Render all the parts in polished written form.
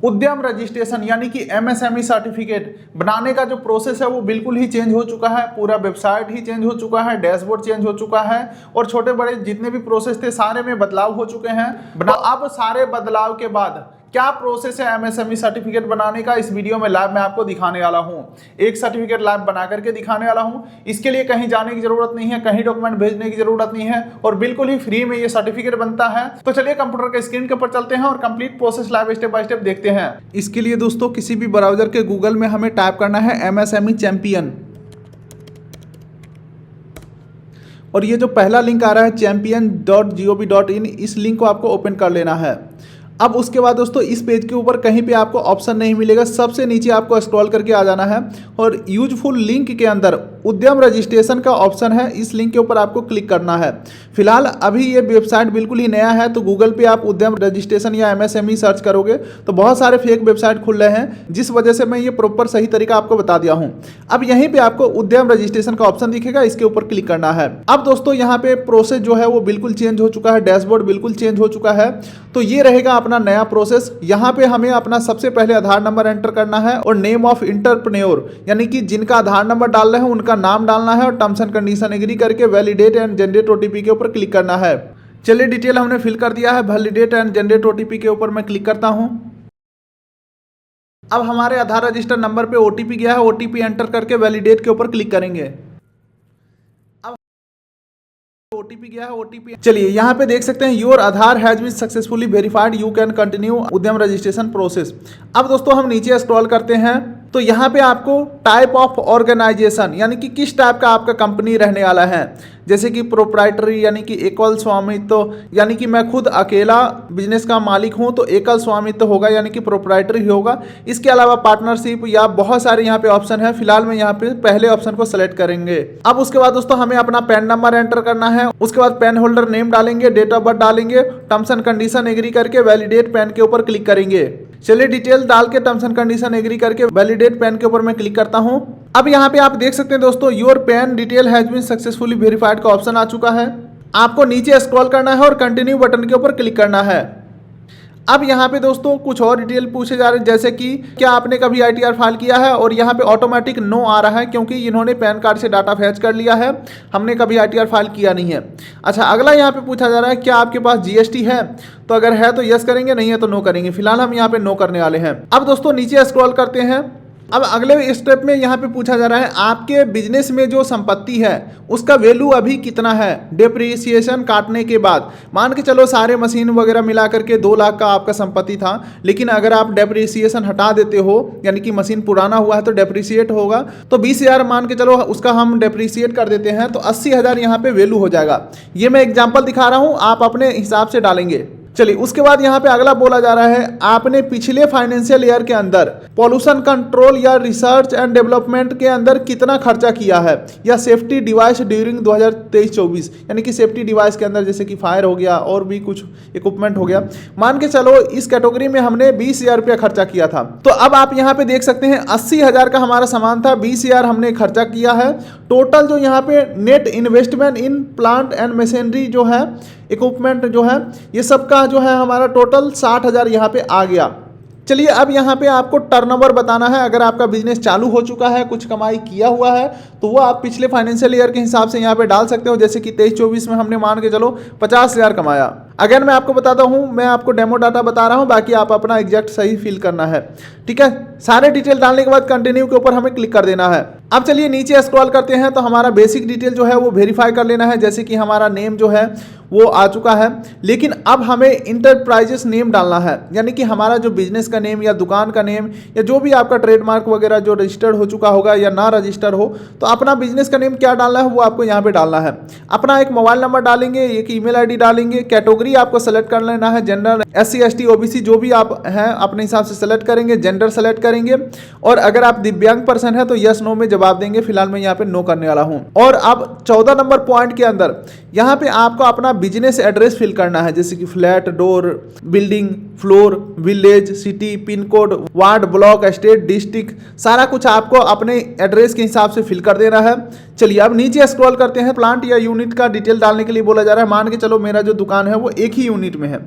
उद्यम रजिस्ट्रेशन यानी कि एमएसएमई सर्टिफिकेट बनाने का जो प्रोसेस है वो बिल्कुल ही चेंज हो चुका है। पूरा वेबसाइट ही चेंज हो चुका है, डैशबोर्ड चेंज हो चुका है और छोटे बड़े जितने भी प्रोसेस थे सारे में बदलाव हो चुके हैं। अब सारे बदलाव के बाद क्या प्रोसेस है एमएसएमई सर्टिफिकेट बनाने का, इस वीडियो में लाइव मैं आपको दिखाने वाला हूं। एक सर्टिफिकेट लाइव बना करके दिखाने वाला हूं। इसके लिए कहीं जाने की जरूरत नहीं है, कहीं डॉक्यूमेंट भेजने की जरूरत नहीं है और बिल्कुल ही फ्री में ये सर्टिफिकेट बनता है। तो चलिए कंप्यूटर के स्क्रीन के ऊपर चलते हैं और complete process live step by step देखते हैं। इसके लिए दोस्तों किसी भी ब्राउजर के गूगल में हमें टाइप करना है एमएसएमई चैंपियन और ये जो पहला लिंक आ रहा है champion.gov.in, इस लिंक को आपको ओपन कर लेना है। अब उसके बाद दोस्तों इस पेज के ऊपर कहीं पे आपको ऑप्शन नहीं मिलेगा, सबसे नीचे आपको स्क्रॉल करके आ जाना है और यूजफुल लिंक के अंदर उद्यम रजिस्ट्रेशन का ऑप्शन है, इस लिंक के ऊपर आपको क्लिक करना है। फिलहाल अभी ये वेबसाइट बिल्कुल ही नया है, तो गूगल पे आप उद्यम रजिस्ट्रेशन या एमएसएमई सर्च करोगे तो बहुत सारे फेक वेबसाइट खुल रहे हैं, जिस वजह से मैं ये प्रॉपर सही तरीका आपको बता दिया हूँ। अब यहीं पे आपको उद्यम रजिस्ट्रेशन का ऑप्शन दिखेगा, इसके ऊपर क्लिक करना है। अब दोस्तों यहाँ पे प्रोसेस जो है वो बिल्कुल चेंज हो चुका है, डैशबोर्ड बिल्कुल चेंज हो चुका है। तो ये रहेगा अपना नया प्रोसेस। यहाँ पे हमें अपना सबसे पहले आधार नंबर एंटर करना है और नेम ऑफ इंटरप्रेन्योर यानी कि जिनका आधार नंबर डाल रहे हैं उनका नाम डालना है और टर्म्स एंड कंडीशन एग्री करके वैलिडेट एंड जनरेट ओटीपी के ऊपर क्लिक करना है। चलिए डिटेल हमने फिल कर दिया है, वैलिडेट एंड जनरेट ओटीपी के ऊपर मैं क्लिक करता हूं। अब हमारे आधार रजिस्टर नंबर पे ओटीपी गया है, ओटीपी एंटर करके वैलिडेट के ऊपर क्लिक करेंगे। ओटीपी गया है, ओटीपी चलिए यहाँ पे देख सकते हैं your Aadhaar has been successfully verified, you can continue Udyam registration process. अब दोस्तों हम नीचे स्क्रॉल करते हैं तो यहाँ पे आपको टाइप ऑफ ऑर्गेनाइजेशन यानी कि किस टाइप का आपका कंपनी रहने वाला है, जैसे कि प्रोप्राइटरी यानी कि एकल स्वामित्व यानी कि मैं खुद अकेला बिजनेस का मालिक हूँ तो एकल स्वामित्व होगा यानी कि प्रोप्राइटरी होगा। इसके अलावा पार्टनरशिप या बहुत सारे यहाँ पे ऑप्शन है, फिलहाल मैं यहाँ पे पहले ऑप्शन को सेलेक्ट करेंगे। अब उसके बाद दोस्तों हमें अपना पैन नंबर एंटर करना है, उसके बाद पैन होल्डर नेम डालेंगे, डेट ऑफ बर्थ डालेंगे, टर्म्स एंड कंडीशन एग्री करके वैलिडेट पैन के ऊपर क्लिक करेंगे। चलिए डिटेल डाल के टर्म्स एंड कंडीशन एग्री करके वैलिडेट पैन के ऊपर मैं क्लिक करता हूं। अब यहाँ पे आप देख सकते हैं दोस्तों your PAN detail has been successfully verified का ऑप्शन आ चुका है। आपको नीचे स्क्रॉल करना है और कंटिन्यू बटन के ऊपर क्लिक करना है। अब यहाँ पे दोस्तों कुछ और डिटेल पूछे जा रहे हैं, जैसे कि क्या आपने कभी आईटीआर फाइल किया है, और यहाँ पे ऑटोमेटिक नो आ रहा है क्योंकि इन्होंने पैन कार्ड से डाटा फैच कर लिया है, हमने कभी आईटीआर फाइल किया नहीं है। अच्छा, अगला यहाँ पे पूछा जा रहा है क्या आपके पास जीएसटी है, तो अगर है तो यस करेंगे, नहीं है तो नो करेंगे। फिलहाल हम यहाँ पे नो करने वाले हैं। अब दोस्तों नीचे स्क्रॉल करते हैं। अब अगले स्टेप में यहाँ पे पूछा जा रहा है आपके बिजनेस में जो संपत्ति है उसका वैल्यू अभी कितना है डिप्रिसिएशन काटने के बाद। मान के चलो सारे मशीन वगैरह मिला करके 2 लाख का आपका संपत्ति था, लेकिन अगर आप डिप्रिसिएशन हटा देते हो यानी कि मशीन पुराना हुआ है तो डिप्रिसिएट होगा, तो 20,000 मान के चलो उसका हम डिप्रिसिएट कर देते हैं तो 80,000 यहाँ पे वैल्यू हो जाएगा। ये मैं एग्जाम्पल दिखा रहा हूँ, आप अपने हिसाब से डालेंगे। चलिए उसके बाद यहाँ पे अगला बोला जा रहा है आपने पिछले फाइनेंशियल ईयर के अंदर पॉल्यूशन कंट्रोल या रिसर्च एंड डेवलपमेंट के अंदर कितना खर्चा किया है, या सेफ्टी डिवाइस ड्यूरिंग 2023-24 यानी कि सेफ्टी डिवाइस के अंदर जैसे कि फायर हो गया और भी कुछ इक्विपमेंट हो गया। मान के चलो इस कैटेगरी में हमने 20,000 रुपया खर्चा किया था, तो अब आप यहाँ पे देख सकते हैं 80,000 का हमारा सामान था, 20,000 हमने खर्चा किया है। टोटल जो यहाँ पे net investment in plant and machinery जो है, इक्विपमेंट जो है, ये सब का जो है हमारा टोटल 60,000 यहाँ पे आ गया। चलिए अब यहाँ पे आपको टर्नओवर बताना है। अगर आपका बिजनेस चालू हो चुका है, कुछ कमाई किया हुआ है, तो वो आप पिछले फाइनेंशियल ईयर के हिसाब से यहाँ पे डाल सकते हो। जैसे कि 23-24 में हमने मान के चलो 50,000 कमाया। अगर मैं आपको बताता हूँ, मैं आपको डेमो डाटा बता रहा हूँ, बाकी आप अपना एग्जैक्ट सही फिल करना है, ठीक है। सारे डिटेल डालने के बाद कंटिन्यू के ऊपर हमें क्लिक कर देना है। अब चलिए नीचे स्क्रॉल करते हैं तो हमारा बेसिक डिटेल जो है वो वेरीफाई कर लेना है। जैसे कि हमारा नेम जो है वो आ चुका है, लेकिन अब हमें इंटरप्राइजेस नेम डालना है, यानी कि हमारा जो बिजनेस का नेम या दुकान का नेम या जो भी आपका ट्रेडमार्क वगैरह जो रजिस्टर्ड हो चुका होगा या ना रजिस्टर हो, तो अपना बिजनेस का नेम क्या डालना है वो आपको यहाँ पे डालना है। अपना एक मोबाइल नंबर डालेंगे, एक ईमेल आईडी डालेंगे, कैटेगरी आपको सेलेक्ट कर लेना है, जनरल, SC ST OBC जो भी आप हैं अपने हिसाब से सेलेक्ट करेंगे, जेंडर सेलेक्ट करेंगे, और अगर आप दिव्यांग पर्सन है तो यस नो में जवाब देंगे। फिलहाल मैं यहाँ पे नो करने वाला हूँ। और अब 14 नंबर पॉइंट के अंदर यहाँ पे आपको अपना बिजनेस एड्रेस फिल करना है, जैसे कि flat, door, building, floor, village, city, pin code, ward, block, state, district, सारा कुछ आपको अपने एड्रेस के हिसाब से फिल कर देना है। चलिए अब नीचे स्क्रॉल करते हैं। प्लांट या यूनिट का डिटेल डालने के लिए बोला जा रहा है। मान के चलो मेरा जो दुकान है वो एक ही यूनिट में है,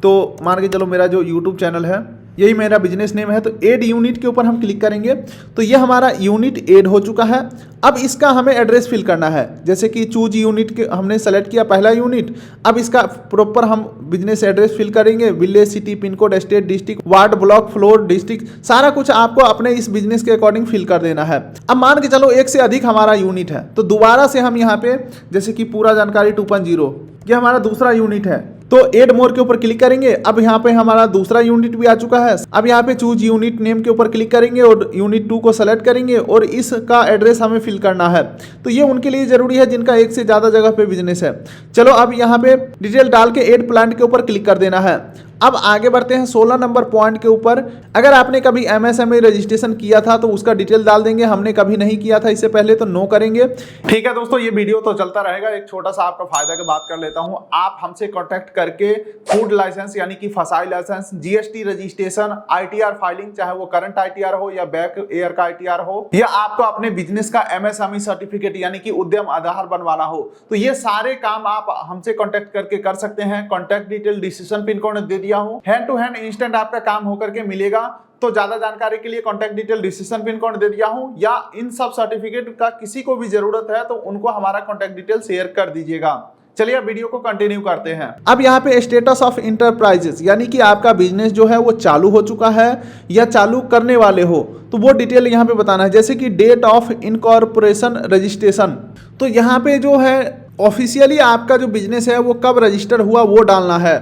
तो मान के चलो मेरा जो यूट्यूब चैनल है यही मेरा बिजनेस नेम है। तो ऐड यूनिट के ऊपर हम क्लिक करेंगे तो ये हमारा यूनिट ऐड हो चुका है। अब इसका हमें एड्रेस फिल करना है, जैसे कि चूज यूनिट के हमने सेलेक्ट किया पहला यूनिट। अब इसका प्रॉपर हम बिजनेस एड्रेस फिल करेंगे, village, city, pin code, state, district, ward, block, floor, district, सारा कुछ आपको अपने इस बिजनेस के अकॉर्डिंग फिल कर देना है। अब मान के चलो एक से अधिक हमारा यूनिट है, तो दोबारा से हम यहाँ पे जैसे कि पूरा जानकारी 2.0 ये हमारा दूसरा यूनिट है, तो एड मोर के ऊपर क्लिक करेंगे। अब यहाँ पे हमारा दूसरा यूनिट भी आ चुका है। अब यहाँ पे चूज यूनिट नेम के ऊपर क्लिक करेंगे और यूनिट 2 को सेलेक्ट करेंगे और इसका एड्रेस हमें फिल करना है। तो ये उनके लिए जरूरी है जिनका एक से ज़्यादा जगह पे बिजनेस है। चलो अब यहाँ पे डिटेल डाल के एड प्लांट के ऊपर क्लिक कर देना है। अब आगे बढ़ते हैं 16 नंबर पॉइंट के ऊपर। अगर आपने कभी एमएसएमई रजिस्ट्रेशन किया था तो उसका डिटेल डाल देंगे। हमने कभी नहीं किया था इससे पहले, तो नो करेंगे। ठीक है दोस्तों, ये वीडियो तो चलता रहेगा। एक छोटा सा आपका फायदा की बात कर लेता हूं। आप हमसे कांटेक्ट करके फूड लाइसेंस यानी कि FSSAI licence, GST registration, ITR filing, चाहे वो करंट आईटीआर हो या बैक ईयर का आईटीआर हो, या आपको अपने बिजनेस का एमएसएमई सर्टिफिकेट यानी कि उद्यम आधार बनवाना हो, तो ये सारे काम आप हमसे कांटेक्ट करके कर सकते हैं। कांटेक्ट डिटेल डिसीजन पिन कोड दे दिया हूं, हैंड टू हैंड इंस्टेंट आपका काम होकर के मिलेगा। तो ज्यादा जानकारी के लिए कांटेक्ट डिटेल डिसीजन पिन कोड दे दिया हूं, या इन सब सर्टिफिकेट का किसी को भी जरूरत है तो उनको हमारा कांटेक्ट डिटेल शेयर कर दीजिएगा। चलिए अब वीडियो को कंटिन्यू करते हैं। अब यहाँ पे स्टेटस ऑफ इंटरप्राइजेस यानी कि आपका बिजनेस जो है वो चालू हो चुका है या चालू करने वाले हो, तो वो डिटेल यहाँ पे बताना है। जैसे कि डेट ऑफ इनकॉर्पोरेशन रजिस्ट्रेशन, तो यहाँ पे जो है ऑफिशियली आपका जो बिजनेस है वो कब रजिस्टर हुआ वो डालना है।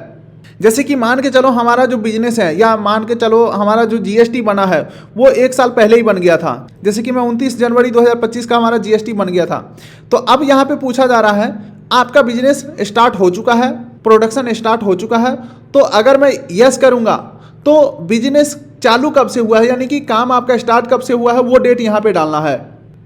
जैसे कि मान के चलो हमारा जो बिजनेस है, या मान के चलो हमारा जो जीएसटी बना है वो 1 साल पहले ही बन गया था। जैसे कि मैं 29 जनवरी 2025 का हमारा जीएसटी बन गया था। तो अब यहाँ पे पूछा जा रहा है आपका बिजनेस स्टार्ट हो चुका है, प्रोडक्शन स्टार्ट हो चुका है। तो अगर मैं यस करूँगा तो बिजनेस चालू कब से हुआ है, यानी कि काम आपका स्टार्ट कब से हुआ है वो डेट यहाँ पे डालना है।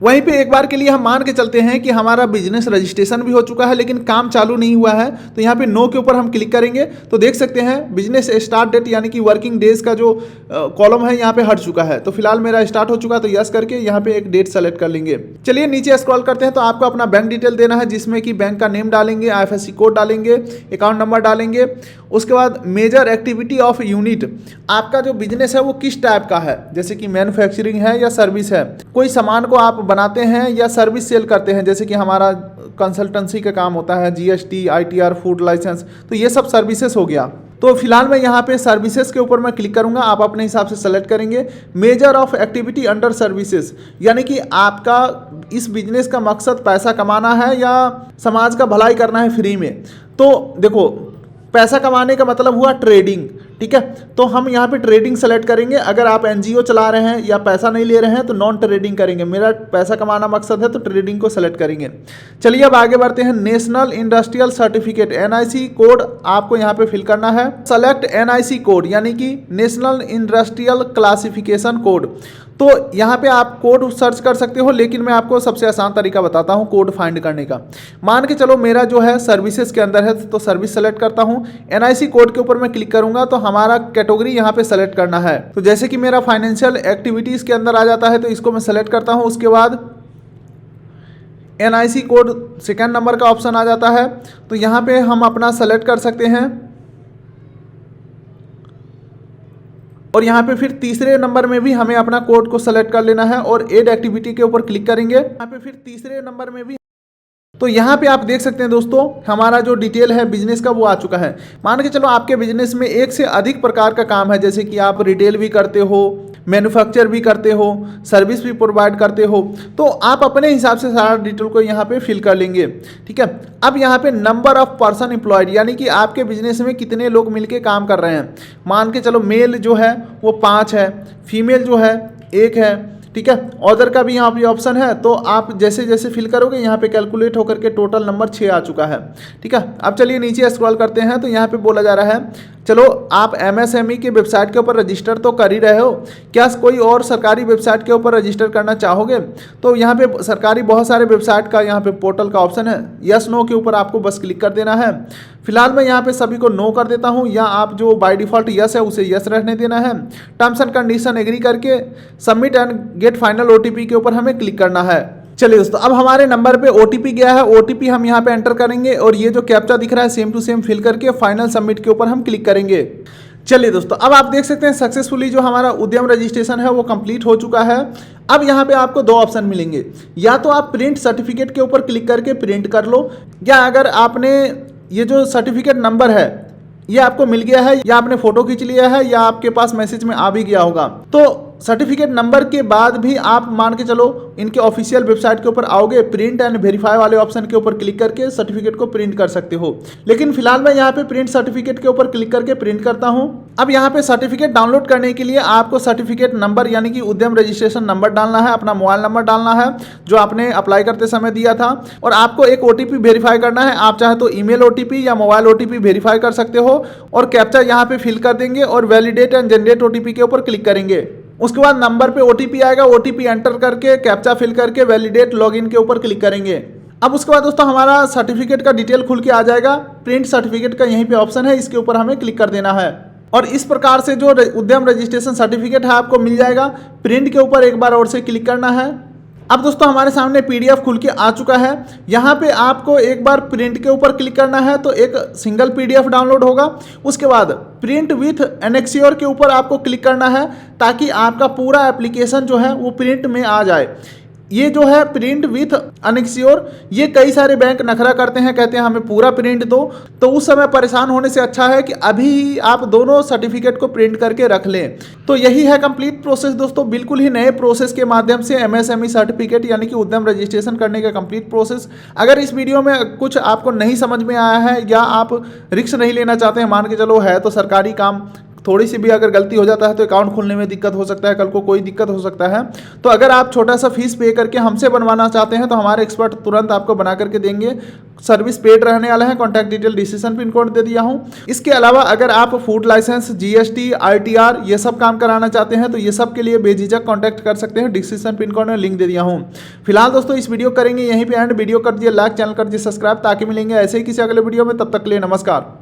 वहीं पे एक बार के लिए हम मान के चलते हैं कि हमारा बिजनेस रजिस्ट्रेशन भी हो चुका है लेकिन काम चालू नहीं हुआ है, तो यहाँ पे नो के ऊपर हम क्लिक करेंगे तो देख सकते हैं बिजनेस स्टार्ट डेट यानी कि वर्किंग डेज का जो कॉलम है यहाँ पे हट चुका है। तो फिलहाल मेरा स्टार्ट हो चुका है, तो यस करके यहाँ पे एक डेट सेलेक्ट कर लेंगे। चलिए नीचे स्क्रॉल करते हैं, तो आपको अपना बैंक डिटेल देना है, जिसमें कि बैंक का नेम डालेंगे, IFSC कोड डालेंगे, अकाउंट नंबर डालेंगे। उसके बाद मेजर एक्टिविटी ऑफ यूनिट, आपका जो बिजनेस है वो किस टाइप का है, जैसे कि मैन्युफैक्चरिंग है या सर्विस है, कोई सामान को आप बनाते हैं या सर्विस सेल करते हैं, जैसे कि हमारा कंसल्टेंसी का काम होता है, जीएसटी, आईटीआर, फूड लाइसेंस, तो ये सब सर्विसेज हो गया। तो फिलहाल मैं यहाँ पे सर्विसेज के ऊपर मैं क्लिक करूँगा, आप अपने हिसाब से सेलेक्ट करेंगे। Measure of activity under services, यानी कि आपका इस बिजनेस का मकसद पैसा कमाना है या समाज का भलाई करना है फ्री में। तो देखो पैसा कमाने का मतलब हुआ ट्रेडिंग, ठीक है। तो हम यहाँ पे ट्रेडिंग सेलेक्ट करेंगे। अगर आप एनजीओ चला रहे हैं या पैसा नहीं ले रहे हैं तो नॉन ट्रेडिंग करेंगे। मेरा पैसा कमाना मकसद है तो ट्रेडिंग को सेलेक्ट करेंगे। चलिए अब आगे बढ़ते हैं। National industrial certificate NIC code आपको यहाँ पे फिल करना है। सेलेक्ट NIC कोड यानी कि नेशनल इंडस्ट्रियल क्लासिफिकेशन कोड। तो यहाँ पे आप कोड सर्च कर सकते हो, लेकिन मैं आपको सबसे आसान तरीका बताता हूँ कोड फाइंड करने का। मान के चलो मेरा जो है सर्विसेज के अंदर है, तो सर्विस सेलेक्ट करता हूँ। NIC कोड के ऊपर मैं क्लिक करूँगा तो हमारा कैटेगरी यहाँ पे सेलेक्ट करना है। तो जैसे कि मेरा फाइनेंशियल एक्टिविटीज़ के अंदर आ जाता है, तो इसको मैं सेलेक्ट करता हूँ। उसके बाद NIC कोड सेकेंड नंबर का ऑप्शन आ जाता है, तो यहाँ पे हम अपना सेलेक्ट कर सकते हैं। और यहाँ पे फिर तीसरे नंबर में भी हमें अपना कोड को सेलेक्ट कर लेना है और एड एक्टिविटी के ऊपर क्लिक करेंगे। यहाँ पे फिर तीसरे नंबर में भी, तो यहाँ पे आप देख सकते हैं दोस्तों हमारा जो डिटेल है बिजनेस का वो आ चुका है। मान के चलो आपके बिजनेस में एक से अधिक प्रकार का काम है, जैसे कि आप रिटेल भी करते हो, मैन्युफैक्चर भी करते हो, सर्विस भी प्रोवाइड करते हो, तो आप अपने हिसाब से सारा डिटेल को यहाँ पे फिल कर लेंगे, ठीक है। अब यहाँ पे नंबर ऑफ पर्सन एम्प्लॉयड, यानी कि आपके बिजनेस में कितने लोग मिलके काम कर रहे हैं। मान के चलो मेल जो है वो 5 है, फीमेल जो है 1 है, ठीक है। ऑर्डर का भी यहाँ पे ऑप्शन है, तो आप जैसे जैसे फिल करोगे यहाँ पे कैलकुलेट होकर के टोटल नंबर 6 आ चुका है, ठीक है। अब चलिए नीचे स्क्रॉल करते हैं, तो यहाँ पे बोला जा रहा है चलो आप MSME के वेबसाइट के ऊपर रजिस्टर तो कर ही रहे हो, क्या कोई और सरकारी वेबसाइट के ऊपर रजिस्टर करना चाहोगे। तो यहाँ पे सरकारी बहुत सारे वेबसाइट का यहाँ पे पोर्टल का ऑप्शन है, यस नो के ऊपर आपको बस क्लिक कर देना है। फिलहाल मैं यहाँ पे सभी को नो कर देता हूँ, या आप जो बाय डिफ़ॉल्ट यस है उसे यस रहने देना है। टर्म्स एंड कंडीशन एग्री करके submit and get final OTP के ऊपर हमें क्लिक करना है। चलिए दोस्तों, अब हमारे नंबर पे OTP गया है, OTP हम यहाँ पे एंटर करेंगे और ये जो कैप्चा दिख रहा है सेम टू सेम फिल करके फाइनल सबमिट के ऊपर हम क्लिक करेंगे। चलिए दोस्तों, अब आप देख सकते हैं सक्सेसफुली जो हमारा उद्यम रजिस्ट्रेशन है वो कंप्लीट हो चुका है। अब यहाँ पे आपको दो ऑप्शन मिलेंगे, या तो आप प्रिंट सर्टिफिकेट के ऊपर क्लिक करके प्रिंट कर लो, या अगर आपने ये जो सर्टिफिकेट नंबर है ये आपको मिल गया है, या आपने फोटो खींच लिया है, या आपके पास मैसेज में आ भी गया होगा, तो सर्टिफिकेट नंबर के बाद भी आप मान के चलो इनके ऑफिशियल वेबसाइट के ऊपर आओगे, प्रिंट एंड वेरीफाई वाले ऑप्शन के ऊपर क्लिक करके सर्टिफिकेट को प्रिंट कर सकते हो। लेकिन फिलहाल मैं यहाँ पे प्रिंट सर्टिफिकेट के ऊपर क्लिक करके प्रिंट करता हूँ। अब यहाँ पे सर्टिफिकेट डाउनलोड करने के लिए आपको सर्टिफिकेट नंबर यानी कि उद्यम रजिस्ट्रेशन नंबर डालना है, अपना मोबाइल नंबर डालना है जो आपने अप्लाई करते समय दिया था, और आपको एक OTP वेरीफाई करना है। आप चाहे तो ईमेल OTP या मोबाइल OTP वेरीफाई कर सकते हो, और कैप्चा यहाँ पे फिल कर देंगे और वैलिडेट एंड जनरेट OTP के ऊपर क्लिक करेंगे। उसके बाद नंबर पे OTP आएगा, OTP एंटर करके कैप्चा फिल करके वैलिडेट लॉगिन के ऊपर क्लिक करेंगे। अब उसके बाद दोस्तों हमारा सर्टिफिकेट का डिटेल खुल के आ जाएगा। प्रिंट सर्टिफिकेट का यहीं पे ऑप्शन है, इसके ऊपर हमें क्लिक कर देना है, और इस प्रकार से जो उद्यम रजिस्ट्रेशन सर्टिफिकेट है आपको मिल जाएगा। प्रिंट के ऊपर एक बार और से क्लिक करना है। अब दोस्तों हमारे सामने PDF खुल के आ चुका है। यहाँ पे आपको एक बार प्रिंट के ऊपर क्लिक करना है तो एक सिंगल PDF डाउनलोड होगा। उसके बाद प्रिंट विथ एनेक्सियोर के ऊपर आपको क्लिक करना है ताकि आपका पूरा एप्लीकेशन जो है वो प्रिंट में आ जाए। ये जो है प्रिंट विथ अनेक्सियोर, ये कई सारे बैंक नखरा करते हैं, कहते हैं हमें पूरा प्रिंट दो, तो उस समय परेशान होने से अच्छा है कि अभी आप दोनों सर्टिफिकेट को प्रिंट करके रख लें। तो यही है कंप्लीट प्रोसेस दोस्तों, बिल्कुल ही नए प्रोसेस के माध्यम से MSME सर्टिफिकेट यानी कि उद्यम रजिस्ट्रेशन करने का कंप्लीट प्रोसेस। अगर इस वीडियो में कुछ आपको नहीं समझ में आया है या आप रिस्क नहीं लेना चाहते हैं, मान के चलो है तो सरकारी काम, थोड़ी सी भी अगर गलती हो जाता है तो अकाउंट खोलने में दिक्कत हो सकता है, कल को कोई दिक्कत हो सकता है, तो अगर आप छोटा सा फीस पे करके हमसे बनवाना चाहते हैं तो हमारे एक्सपर्ट तुरंत आपको बना करके देंगे। सर्विस पेड रहने वाला है। Contact detail description pin code दे दिया हूँ। इसके अलावा अगर आप फूड लाइसेंस, GST, ITR ये सब काम कराना चाहते हैं तो ये सब के लिए बेझिझक कॉन्टैक्ट कर सकते हैं। डिस्क्रिप्शन पिन कोड में लिंक दे दिया हूँ। फिलहाल दोस्तों इस वीडियो करेंगे यहीं पे एंड। वीडियो कर दिए लाइक, चैनल कर दिए सब्सक्राइब, ताकि मिलेंगे ऐसे ही किसी अगले वीडियो में। तब तक के लिए नमस्कार।